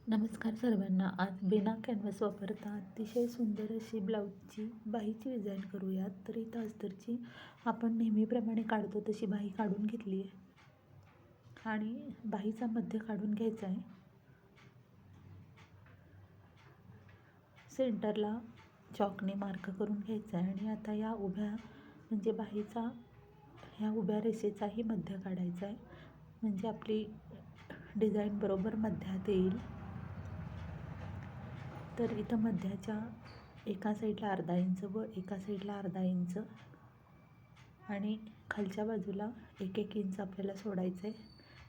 नमस्कार सर्वांना. आज बिना कॅनव्हास वापरता अतिशय सुंदर अशी ब्लाऊजची बाहीची डिझाईन करूयात. तर इथं अस्तरची आपण नेहमीप्रमाणे काढतो तशी बाही काढून घेतली आहे आणि बाहीचा मध्य काढून घ्यायचा आहे. सेंटरला चॉकने मार्क करून घ्यायचा आहे आणि आता या उभ्या म्हणजे बाहीचा ह्या उभ्या रेषेचाही मध्य काढायचा आहे, म्हणजे आपली डिझाईन बरोबर मध्यात येईल. तर इथं मध्याच्या एका साईडला अर्धा इंच व एका साईडला अर्धा इंच आणि खालच्या बाजूला 1-1 इंच आपल्याला सोडायचं आहे.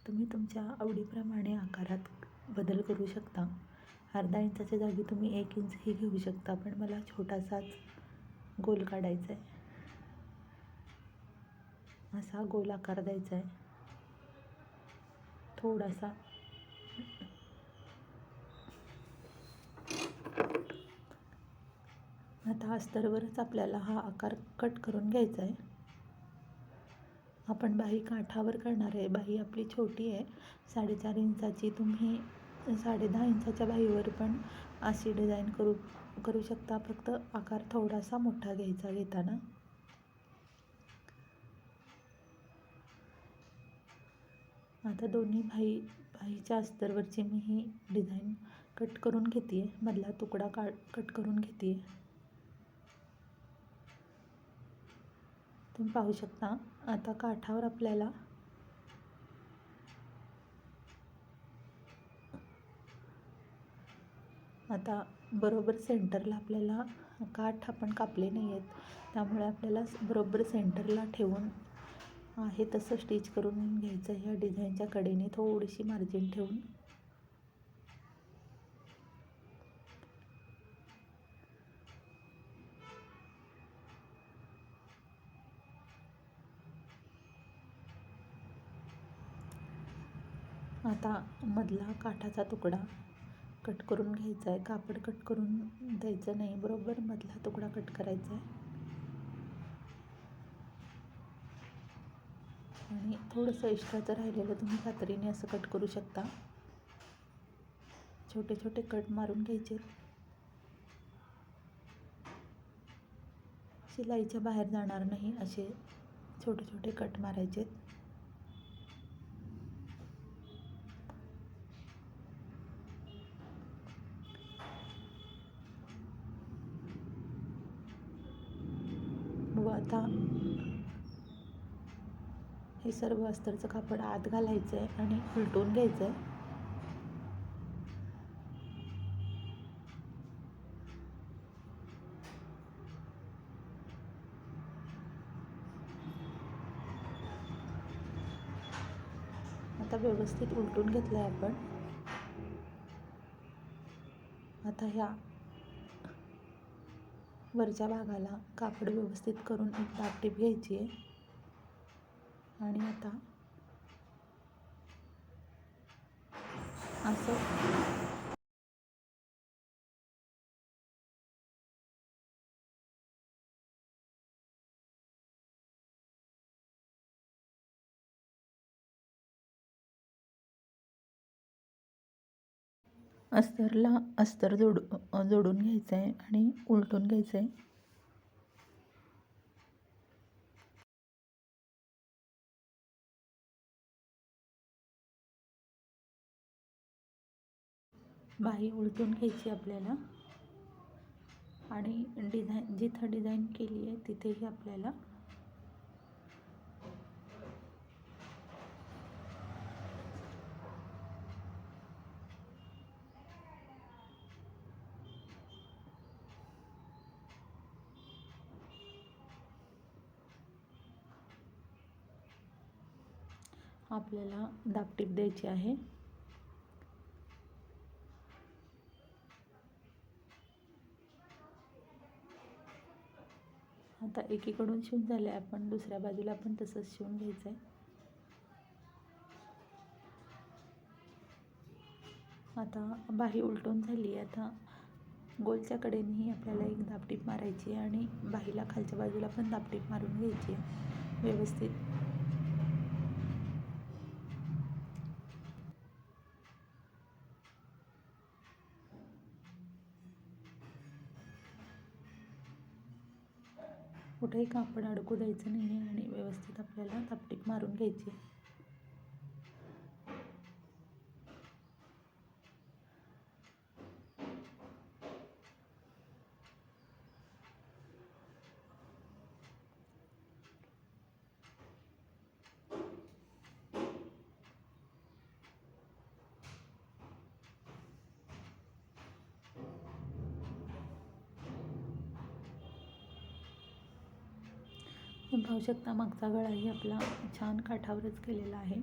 तुम्ही तुमच्या आवडीप्रमाणे आकारात बदल करू शकता. अर्धा इंचाच्या जागी तुम्ही 1 इंचही घेऊ शकता, पण मला छोटासाच गोल काढायचा आहे. असा गोल आकार द्यायचा आहे थोडासा. आता अस्तरवरच आपल्याला हा आकार कट करून घ्यायचा आहे. आपण बाही काठावर करणार आहे. बाही आपली छोटी आहे, 4.5 इंचाची. तुम्ही 10.5 इंचाच्या बाहीवर पण अशी डिझाईन करू शकता, फक्त आकार थोडासा मोठा घ्यायचा घेताना. आता दोन्ही बाहीच्या अस्तरवरची मी ही डिझाईन कट करून घेते आहे. मधला तुकडा कट करून घेते आहे. तुम्ही पाहू शकता. आता काठावर आपल्याला आता बरोबर सेंटरला आपल्याला काठ आपण कापले नाही आहेत, त्यामुळे आपल्याला बरोबर सेंटरला ठेवून आहे तसं स्टिच करून घ्यायचं. ह्या डिझाईनच्या कडेने थोडीशी मार्जिन ठेवून आता मधला काठाचा तुकडा कट करून घ्यायचा आहे. कापड कट करून द्यायचं नाही, बरोबर मधला तुकडा कट करायचा आहे आणि थोडंसं एक्स्ट्राचं राहिलेलं तुम्ही कात्रीने असं कट करू शकता. छोटे छोटे कट मारून घ्यायचे. शिलाईच्या बाहेर जाणार नाही असे छोटे छोटे कट मारायचे. व आता हे सर्व अस्तरचं कापड आत घालायचं आहे आणि उलटून घ्यायचं आहे. आता व्यवस्थित उलटून घेतलं आहे आपण. आता ह्या वरच्या भागाला कापड व्यवस्थित करून एक दाबटीप घ्यायची आहे आणि आता असं अस्तर जोडून घ्यायचं आहे आणि उलटून घ्यायचं आहे. बाही उलटून घ्यायची आपल्याला आणि जिथं डिझाईन केली आहे तिथेही आपल्याला दाबटीप द्यायची आहे. आता एकीकडून शिवून झाले, आपण दुसऱ्या बाजूला पण तसंच शिवून घ्यायचं आहे. आता बाही उलटून झाली. आता गोलच्या कडेनेही आपल्याला एक दाबटीप मारायची आहे आणि बाहीला खालच्या बाजूला पण दाबटीप मारून घ्यायची आहे व्यवस्थित. कुठेही कापड अडकू द्यायचं नाही आहे आणि व्यवस्थित आपल्याला तापटीप मारून घ्यायची आहे. पाहू शकता मागचा गळाही आपला छान काठावरच केलेला आहे.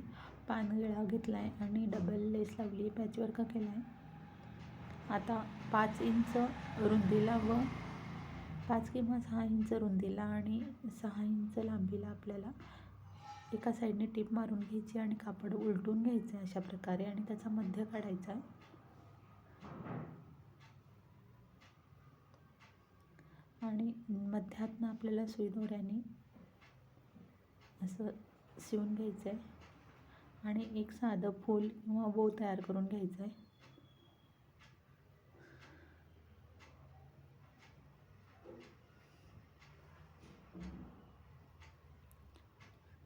पान गळा घेतला आहे आणि डबल लेस लावली, पॅचवर्क केला आहे. आता 5 इंच रुंदीला व 5 किंवा 6 इंच रुंदीला आणि 6 इंच लांबीला आपल्याला एका साईडने टीप मारून घ्यायची आणि कापड उलटून घ्यायचं आहे अशा प्रकारे आणि त्याचा मध्य काढायचा आहे. आणि मध्यातनं आपल्याला सुई दोऱ्याने असं शिवून घ्यायचं आहे आणि एक साधं फूल किंवा बो तयार करून घ्यायचं आहे.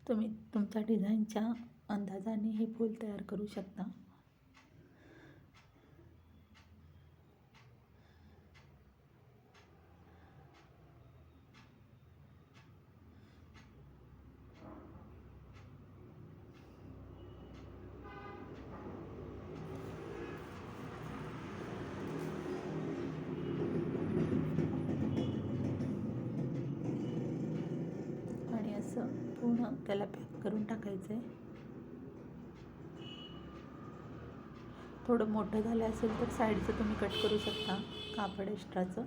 तुम्ही तुमच्या डिझाईनच्या अंदाजाने हे फूल तयार करू शकता. आणि असं पूर्ण त्याला पॅक करून टाकायचं आहे. थोडं मोठं झालं असेल तर साईडचं तुम्ही कट करू शकता कापड एक्स्ट्राचं.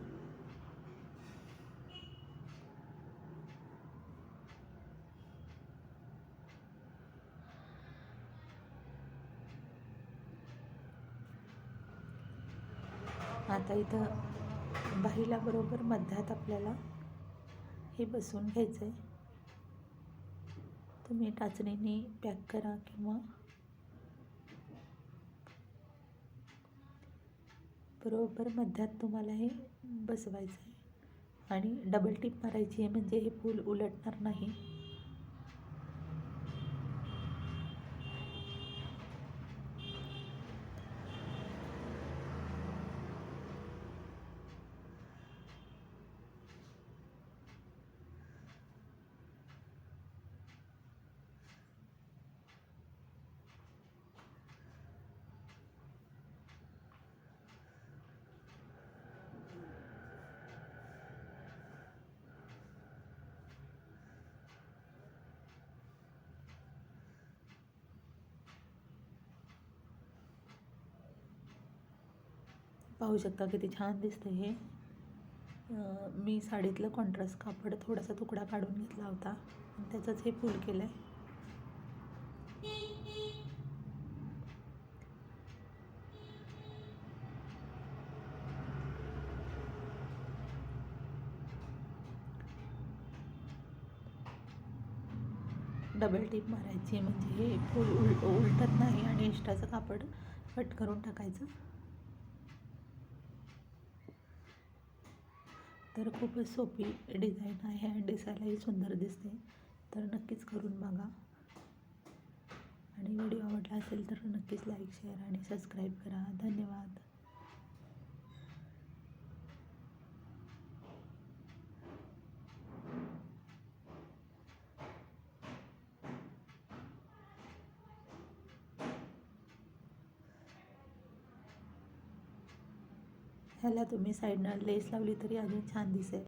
आता इथं बाहीला बरोबर मध्यात आपल्याला हे बसवून घ्यायचं आहे. तुम्ही टाचणीने पॅक करा किंवा बरोबर मध्यात तुम्हाला हे बसवायचं आहे आणि डबल टिप मारायची आहे म्हणजे हे फूल उलटणार नाही. पाहू शकता किती छान दिसतं हे. मी साडीतलं कॉन्ट्रास्ट कापड थोडासा तुकडा काढून घेतला होता आणि त्याचंच हे फूल केलं आहे. डबल टिप मारायची म्हणजे हे फूल उलटत नाही आणि एक्स्ट्राचं कापड कट करून टाकायचं. तर खूपच सोपी डिझाईन आहे आणि दिसायलाही सुंदर दिसते. तर नक्कीच करून बघा आणि व्हिडिओ आवडला असेल तर नक्कीच लाईक, शेअर आणि सबस्क्राईब करा. धन्यवाद. ह्याला तुम्ही साईडनं लेस लावली तरी अजून छान दिसेल.